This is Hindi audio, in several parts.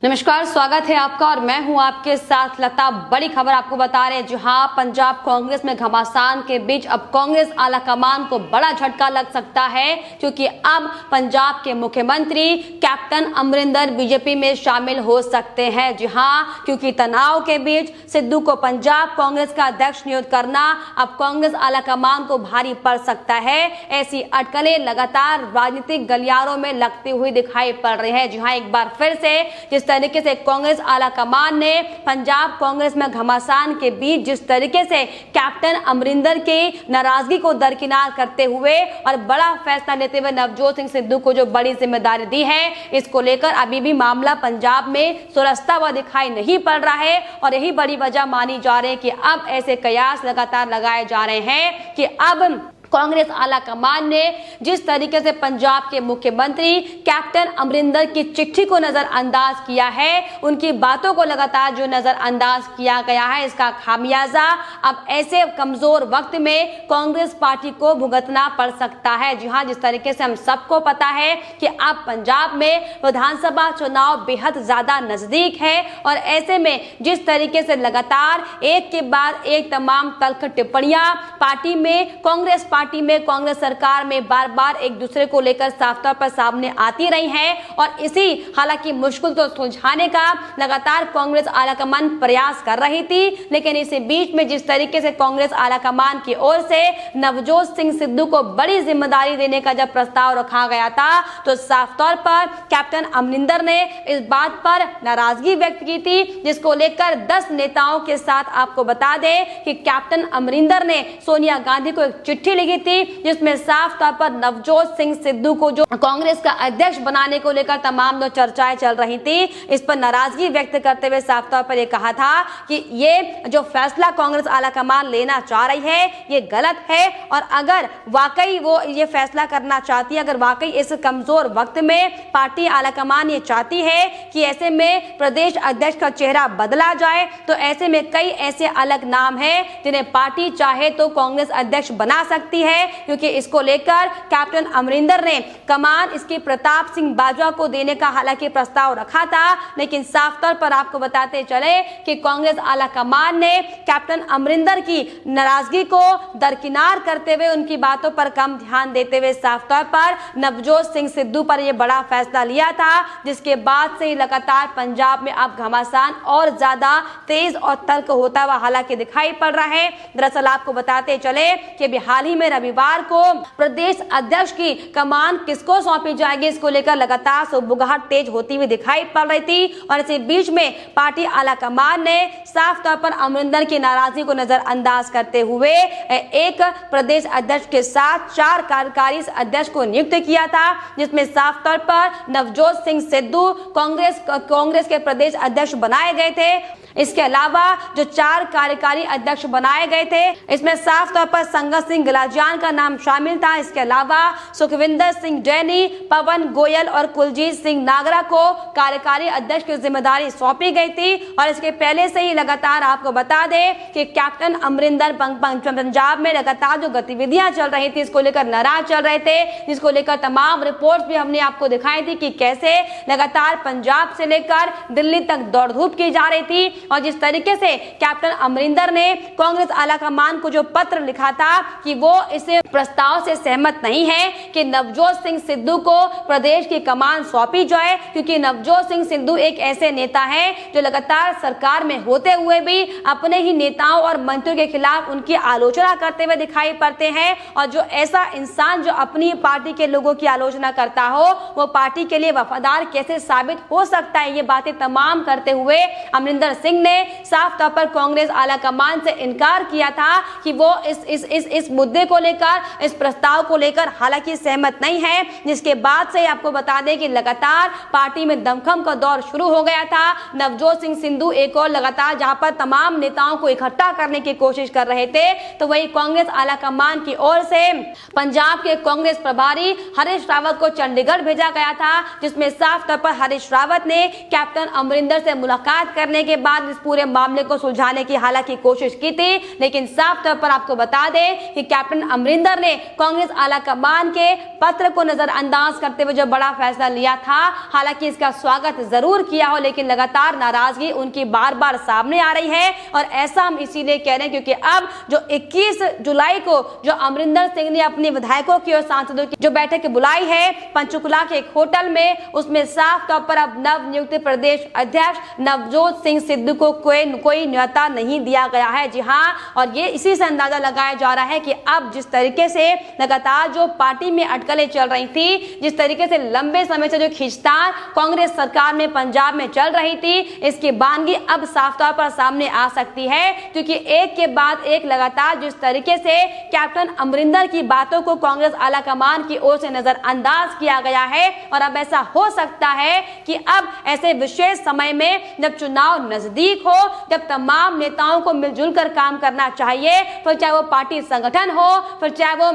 नमस्कार, स्वागत है आपका और मैं हूं आपके साथ लता। बड़ी खबर आपको बता रहे हैं, जहां पंजाब कांग्रेस में घमासान के बीच अब कांग्रेस आलाकमान को बड़ा झटका लग सकता है, क्योंकि अब पंजाब के मुख्यमंत्री कैप्टन अमरिंदर बीजेपी में शामिल हो सकते हैं। जी हां, क्योंकि तनाव के बीच सिद्धू को पंजाब कांग्रेस का अध्यक्ष नियुक्त करना अब कांग्रेस आलाकमान को भारी पड़ सकता है। ऐसी अटकलें लगातार राजनीतिक गलियारों में लगती हुई दिखाई पड़ रही है। जी हां, एक बार फिर से जिस तरीके से कांग्रेस आलाकमान ने पंजाब कांग्रेस में घमासान के बीच जिस तरीके से कैप्टन अमरिंदर की नाराजगी को दरकिनार करते हुए और बड़ा फैसला लेते हुए नवजोत सिंह सिद्धू को जो बड़ी जिम्मेदारी दी है, इसको लेकर अभी भी मामला पंजाब में सुलझता हुआ दिखाई नहीं पड़ रहा है। और यही बड़ी वजह मानी जा रही है कि अब ऐसे कयास लगातार लगाए जा रहे हैं कि अब कांग्रेस आलाकमान ने जिस तरीके से पंजाब के मुख्यमंत्री कैप्टन अमरिंदर की चिट्ठी को नजरअंदाज किया है, उनकी बातों को लगातार जो नजरअंदाज किया गया है, इसका खामियाजा अब ऐसे कमजोर वक्त में कांग्रेस पार्टी को भुगतना पड़ सकता है। जी हां, जिस तरीके से हम सबको पता है कि अब पंजाब में विधानसभा चुनाव बेहद ज्यादा नजदीक है और ऐसे में जिस तरीके से लगातार एक के बाद एक तमाम तल्ख टिप्पणियां पार्टी में कांग्रेस सरकार में बार बार एक दूसरे को लेकर साफ तौर पर सामने आती रही हैं और इसी हालांकि मुश्किल को सुलझाने का लगातार कांग्रेस आलाकमान प्रयास कर रही थी। लेकिन इसी बीच में जिस तरीके से कांग्रेस आलाकमान की ओर से नवजोत सिंह सिद्धू को बड़ी जिम्मेदारी देने का जब प्रस्ताव रखा गया था, तो साफ तौर पर कैप्टन अमरिंदर ने इस बात पर नाराजगी व्यक्त की थी, जिसको लेकर 10 नेताओं के साथ आपको बता दें कि कैप्टन अमरिंदर ने सोनिया गांधी को एक चिट्ठी लिखी थी, जिसमें साफ तौर पर नवजोत सिंह सिद्धू को जो कांग्रेस का अध्यक्ष बनाने को लेकर तमाम जो चर्चाएं चल रही थी, इस पर नाराजगी व्यक्त करते हुए साफ तौर पर यह कहा था कि ये जो फैसला कांग्रेस आलाकमान लेना चाह रही है, ये गलत है। और अगर वाकई वो ये फैसला करना चाहती है, अगर वाकई इस कमजोर वक्त में पार्टी आलाकमान ये चाहती है कि ऐसे में प्रदेश अध्यक्ष का चेहरा बदला जाए, तो ऐसे में कई ऐसे अलग नाम हैं जिन्हें पार्टी चाहे तो कांग्रेस अध्यक्ष बना सकती है। क्योंकि इसको लेकर कैप्टन अमरिंदर ने कमान इसकी प्रताप सिंह बाजवा को देने का हालांकि प्रस्ताव रखा था, लेकिन साफ तौर पर आपको बताते चले कि कांग्रेस आलाकमान ने कैप्टन अमरिंदर की नाराजगी को दरकिनार करते हुए उनकी बातों पर कम ध्यान देते हुए साफ तौर पर नवजोत सिंह सिद्धू पर यह बड़ा फैसला लिया था, जिसके बाद से ही लगातार पंजाब में अब घमासान और ज्यादा तेज और तल्ख होता हुआ हालांकि दिखाई पड़ रहा है। दरअसल आपको बताते चले कि हाल ही में रविवार को प्रदेश अध्यक्ष की कमान किसको सौंपी जाएगी, इसको लेकर लगातार सुगबुगाहट तेज होती हुई दिखाई पड़ रही थी। और इसी बीच में पार्टी आलाकमान ने साफ तौर पर अमरिंदर की नाराजगी को नजरअंदाज करते हुए एक प्रदेश अध्यक्ष के साथ 4 कार्यकारी अध्यक्ष को नियुक्त किया था, जिसमें साफ तौर पर नवजोत सिंह सिद्धू कांग्रेस के प्रदेश अध्यक्ष बनाए गए थे। इसके अलावा जो 4 कार्यकारी अध्यक्ष बनाए गए थे, इसमें साफ तौर पर संगत सिंह गिलाजियान का नाम शामिल था। इसके अलावा सुखविंदर सिंह जैनी, पवन गोयल और कुलजीत सिंह नागरा को कार्यकारी अध्यक्ष की जिम्मेदारी सौंपी गई थी। और इसके पहले से ही लगातार आपको बता दें कि कैप्टन अमरिंदर पंजाब में लगातार जो गतिविधियां चल रही थी, इसको लेकर नाराज चल रहे थे, जिसको लेकर तमाम रिपोर्ट्स भी हमने आपको दिखाई थी कि कैसे लगातार पंजाब से लेकर दिल्ली तक दौड़ धूप की जा रही थी। और जिस तरीके से कैप्टन अमरिंदर ने कांग्रेस आलाकमान को जो पत्र लिखा था कि वो इस प्रस्ताव से सहमत नहीं है कि नवजोत सिंह सिद्धू को प्रदेश की कमान सौंपी जाए, क्योंकि नवजोत सिंह सिद्धू एक ऐसे नेता हैं जो लगातार सरकार में होते हुए भी अपने ही नेताओं और मंत्रियों के खिलाफ उनकी आलोचना करते हुए दिखाई पड़ते हैं। और जो ऐसा इंसान जो अपनी पार्टी के लोगों की आलोचना करता हो, वो पार्टी के लिए वफादार कैसे साबित हो सकता है, ये बातें तमाम करते हुए अमरिंदर सिंह ने साफ तौर पर कांग्रेस आलाकमान से इनकार किया था कि वो इस मुद्दे को लेकर, इस प्रस्ताव को लेकर हालांकि सहमत नहीं है। जिसके बाद से आपको बता दें कि लगातार पार्टी में दमखम का दौर शुरू हो गया था। नवजोत सिंह सिद्धू एक और लगातार जहां पर तमाम नेताओं को इकट्ठा करने की कोशिश कर रहे थे, तो वही कांग्रेस आलाकमान की ओर से पंजाब के कांग्रेस प्रभारी हरीश रावत को चंडीगढ़ भेजा गया था, जिसमें साफ तौर पर हरीश रावत ने कैप्टन अमरिंदर से मुलाकात करने के बाद बाद इस पूरे मामले को सुलझाने की हालांकि कोशिश की थी, लेकिन साफ तौर पर आपको बता दें कि कैप्टन अमरिंदर ने कांग्रेस आलाकमान के पत्र को नजरअंदाज करते हुए जो बड़ा फैसला लिया था, हालांकि इसका स्वागत जरूर किया हो, लेकिन लगातार नाराजगी उनकी बार बार सामने आ रही है। और ऐसा हम इसीलिए कह रहे हैं क्योंकि अब जो 21 जुलाई को जो अमरिंदर सिंह ने अपने विधायकों की और सांसदों की जो बैठक बुलाई है पंचकुला के एक होटल में, उसमें साफ तौर पर अब नव नियुक्त प्रदेश अध्यक्ष नवजोत सिंह सिद्धू को कोई न्योता नहीं दिया गया है। जी हाँ, और ये इसी से अंदाजा लगाया जा रहा है कि अब जिस तरीके से लगातार जो पार्टी में अटकलें चल रही थी, जिस तरीके से लंबे समय से जो खींचतान कांग्रेस सरकार में पंजाब में चल रही थी, इसकी बानगी अब साफ तौर पर सामने आ सकती है, क्योंकि एक के बाद एक लगातार जिस तरीके से कैप्टन अमरिंदर की बातों को कांग्रेस आलाकमान की ओर से नजरअंदाज किया गया है। और अब ऐसा हो सकता है कि अब ऐसे विशेष समय में जब चुनाव नजदीक हो, जब तमाम नेताओं को मिलजुल कर काम करना चाहिए, फिर चाहे वो पार्टी संगठन हो, फिर चाहे वो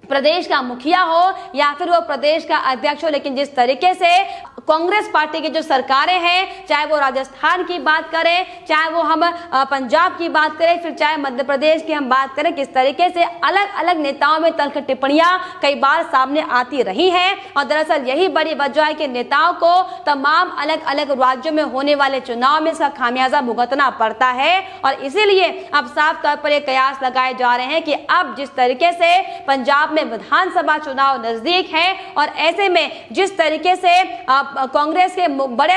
प्रदेश का मुखिया हो या फिर वो प्रदेश का अध्यक्ष हो, लेकिन जिस तरीके से कांग्रेस पार्टी की जो सरकारें हैं, चाहे वो राजस्थान की बात करें, चाहे वो हम पंजाब की बात करें, फिर चाहे मध्य प्रदेश की हम बात करें, किस तरीके से अलग अलग नेताओं में तल्ख टिप्पणियां कई बार सामने आती रही हैं। और दरअसल यही बड़ी वजह है कि नेताओं को तमाम अलग अलग राज्यों में होने वाले चुनाव में इसका खामियाजा भुगतना पड़ता है। और इसीलिए अब साफ तौर पर ये कयास लगाए जा रहे हैं कि अब जिस तरीके से पंजाब में विधानसभा चुनाव नजदीक है और ऐसे में जिस तरीके से कांग्रेस के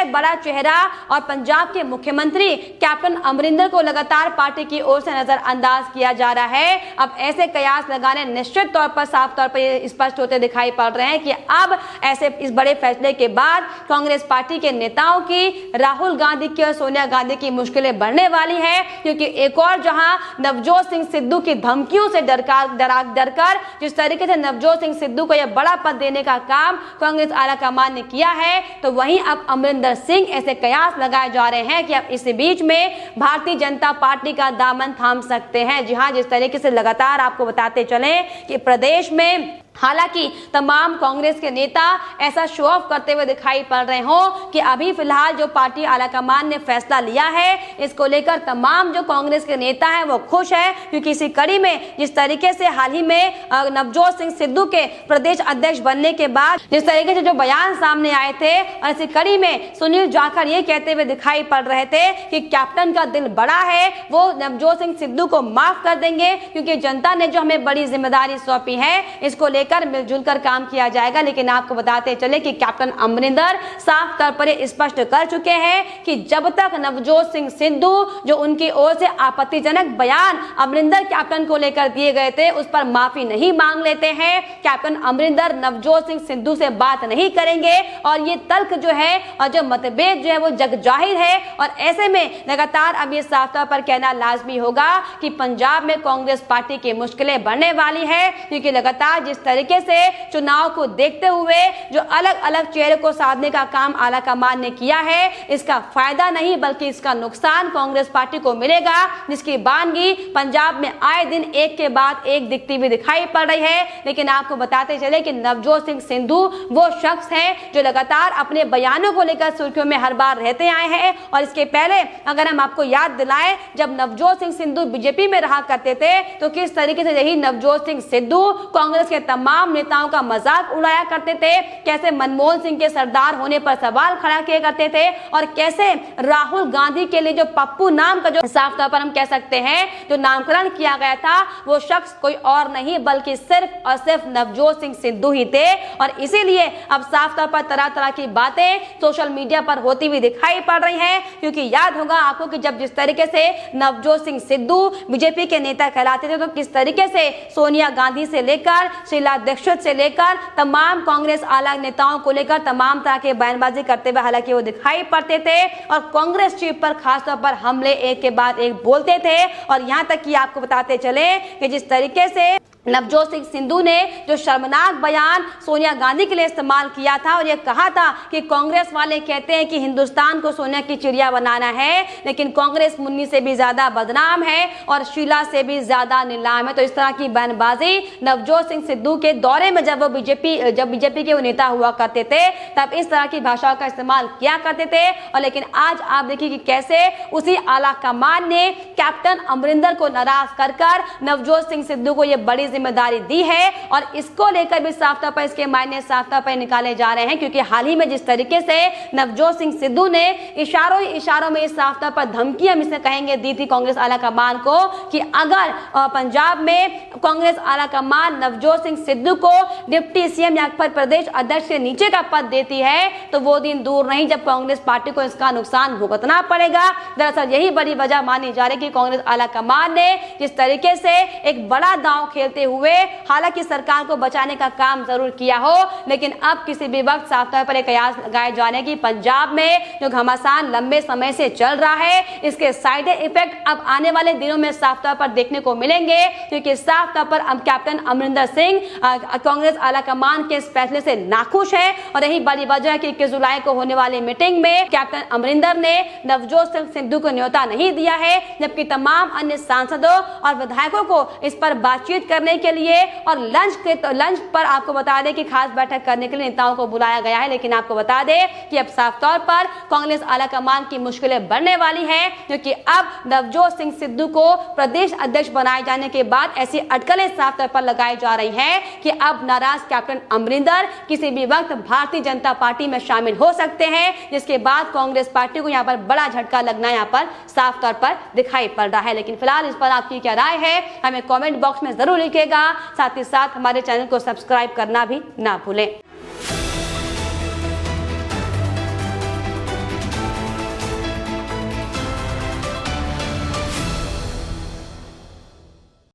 बड़ा चेहरा और पंजाब के मुख्यमंत्री कैप्टन अमरिंदर को लगातार पार्टी की ओर से नजरअंदाज किया जा रहा है, अब ऐसे कयास लगाने निश्चित तौर पर साफ तौर पर स्पष्ट होते दिखाई पड़ रहे हैं कि अब ऐसे इस बड़े फैसले के बाद कांग्रेस पार्टी के नेताओं की, राहुल गांधी की और सोनिया गांधी की मुश्किलें बढ़ने वाली है। क्योंकि एक और जहां नवजोत सिंह सिद्धू की धमकियों से डरकर जिस तरीके से नवजोत सिंह सिद्धू को यह बड़ा पद देने का काम कांग्रेस आलाकमान ने किया है, तो वहीं अब अमरिंदर सिंह ऐसे कयास लगाए जा रहे हैं कि अब इस बीच में भारतीय जनता पार्टी का दामन थाम सकते हैं। जी हां, जिस तरीके से लगातार आपको बताते चलें कि प्रदेश में हालांकि तमाम कांग्रेस के नेता ऐसा शो ऑफ करते हुए दिखाई पड़ रहे हो कि अभी फिलहाल जो पार्टी आलाकमान ने फैसला लिया है, इसको लेकर तमाम जो कांग्रेस के नेता हैं वो खुश है, क्योंकि इसी कड़ी में जिस तरीके से हाल ही में नवजोत सिंह सिद्धू के प्रदेश अध्यक्ष बनने के बाद जिस तरीके से जो बयान सामने आए थे, और इसी कड़ी में सुनील जाखड़ ये कहते हुए दिखाई पड़ रहे थे कि कैप्टन का दिल बड़ा है, वो नवजोत सिंह सिद्धू को माफ कर देंगे, क्योंकि जनता ने जो हमें बड़ी जिम्मेदारी सौंपी है, इसको लेकर मिलजुल कर काम किया जाएगा। लेकिन आपको बताते चले कि कैप्टन अमरिंदर साफ तौर पर स्पष्ट कर चुके हैं कि जब तक नवजोत सिंह सिद्धू जो उनकी ओर से आपत्तिजनक बयान अमरिंदर कैप्टन को लेकर दिए गए थे, उस पर माफी नहीं मांग लेते हैं, कैप्टन अमरिंदर नवजोत सिंह सिद्धू से बात नहीं करेंगे। और ये तल्ख जो है और जो मतभेद जो है वो जग जाहिर है। और ऐसे में लगातार अब ये साफ तौर पर कहना लाजमी होगा कि पंजाब में कांग्रेस पार्टी की मुश्किलें बढ़ने वाली है, क्योंकि लगातार जिस तरीके से चुनाव को देखते हुए जो अलग अलग चेहरे को साधने का काम आलाकमान ने किया है, इसका फायदा नहीं बल्कि इसका नुकसान कांग्रेस पार्टी को मिलेगा, जिसकी बानगी पंजाब में आए दिन एक के बाद एक दिखती हुई दिखाई पड़ रही है। लेकिन आपको बताते चले कि नवजोत सिंह सिद्धू वो शख्स है जो लगातार अपने बयानों को लेकर सुर्खियों में हर बार रहते आए हैं। और इसके पहले अगर हम आपको याद दिलाएं, जब नवजोत सिंह सिद्धू बीजेपी में रहा करते थे, तो किस तरीके से यही नवजोत सिंह सिद्धू कांग्रेस के तमाम नेताओं का मजाक उड़ाया करते थे, कैसे मनमोहन सिंह के सरदार होने पर सवाल खड़ा किया करते थे, और कैसे राहुल गांधी के लिए जो पप्पू नाम का जो साफ तौर पर हम कह सकते हैं जो नामकरण किया गया था, वो शख्स कोई और नहीं बल्कि सिर्फ और सिर्फ नवजोत सिंह सिद्धू ही थे। और इसीलिए अब साफ तौर पर तरह तरह की बातें सोशल मीडिया पर होती हुई दिखाई पड़ रही हैं, क्योंकि याद होगा आपको कि जब जिस तरीके से नवजोत सिंह सिद्धू बीजेपी के नेता कहलाते थे, तो किस तरीके से सोनिया गांधी से लेकर शीला दीक्षित से लेकर तमाम कांग्रेस आला नेताओं को लेकर तमाम तरह के बयानबाजी करते हुए हालांकि वो दिखाई पड़ते थे, और कांग्रेस चीफ पर खासतौर पर हमले एक के बाद एक बोलते थे। और यहां तक कि आपको बताते चले कि जिस तरीके से नवजोत सिंह सिद्धू ने जो शर्मनाक बयान सोनिया गांधी के लिए इस्तेमाल किया था और ये कहा था कि कांग्रेस वाले कहते हैं कि हिंदुस्तान को सोने की चिड़िया बनाना है, लेकिन कांग्रेस मुन्नी से भी ज्यादा बदनाम है और शीला से भी ज्यादा नीलाम है। तो इस तरह की बयानबाजी नवजोत सिंह सिद्धू के दौरे में जब बीजेपी के वो नेता हुआ करते थे तब इस तरह की भाषाओं का इस्तेमाल किया करते थे। और लेकिन आज आप देखिए कि कैसे उसी आला कमान ने कैप्टन अमरिंदर को नाराज कर नवजोत सिंह सिद्धू को यह बड़ी जिम्मेदारी दी है और इसको लेकर भी साफ तौर पर इसके मायने साफ तौर पर निकाले जा रहे हैं, क्योंकि हाल ही में जिस तरीके से नवजोत सिंह सिद्धू ने इशारों में साफ तौर पर धमकी हम इसे कहेंगे दी थी कांग्रेस आला कमान को कि अगर पंजाब में कांग्रेस आला कमान नवजोत सिंह सिद्धू को डिप्टी सीएम या फिर प्रदेश अध्यक्ष से नीचे का पद देती है तो वो दिन दूर नहीं जब कांग्रेस पार्टी को इसका नुकसान भुगतना पड़ेगा। दरअसल यही बड़ी वजह मानी जा रही कि कांग्रेस आला कमान ने जिस तरीके से एक बड़ा दांव खेलते हुए हालांकि सरकार को बचाने का काम जरूर किया हो, लेकिन अब किसी भी वक्त साफ तौर पर कयास लगाए जाने की पंजाब में जो घमासान लंबे समय से चल रहा है इसके साइड इफेक्ट अब आने वाले दिनों में साफ तौर पर देखने को मिलेंगे, क्योंकि साफ तौर पर कैप्टन अमरिंदर सिंह कांग्रेस आला कमान के इस फैसले से नाखुश है। और यही बड़ी वजह है कि 21 जुलाई को होने वाली मीटिंग में कैप्टन अमरिंदर ने नवजोत सिंह सिद्धू को न्योता नहीं दिया है, जबकि तमाम अन्य सांसदों और विधायकों को इस पर बातचीत करने के लिए और लंच पर आपको बता दें कि खास बैठक करने के लिए नेताओं को बुलाया गया है। लेकिन आपको बता दें कि अब साफ तौर पर कांग्रेस आला कमान की मुश्किलें बढ़ने वाली हैं, क्योंकि अब नवजोत सिंह सिद्धू को प्रदेश अध्यक्ष बनाए जाने के बाद ऐसी अटकलें साफ तौर पर लगाई जा रही हैं कि अब नाराज कैप्टन अमरिंदर किसी भी वक्त भारतीय जनता पार्टी में शामिल हो सकते हैं, जिसके बाद कांग्रेस पार्टी को यहां पर बड़ा झटका लगना यहां पर साफ तौर पर दिखाई पड़ रहा है। लेकिन फिलहाल इस पर आपकी क्या राय है हमें कमेंट बॉक्स में जरूर लिखिएगा। साथ ही साथ हमारे चैनल को सब्सक्राइब करना भी ना भूलें।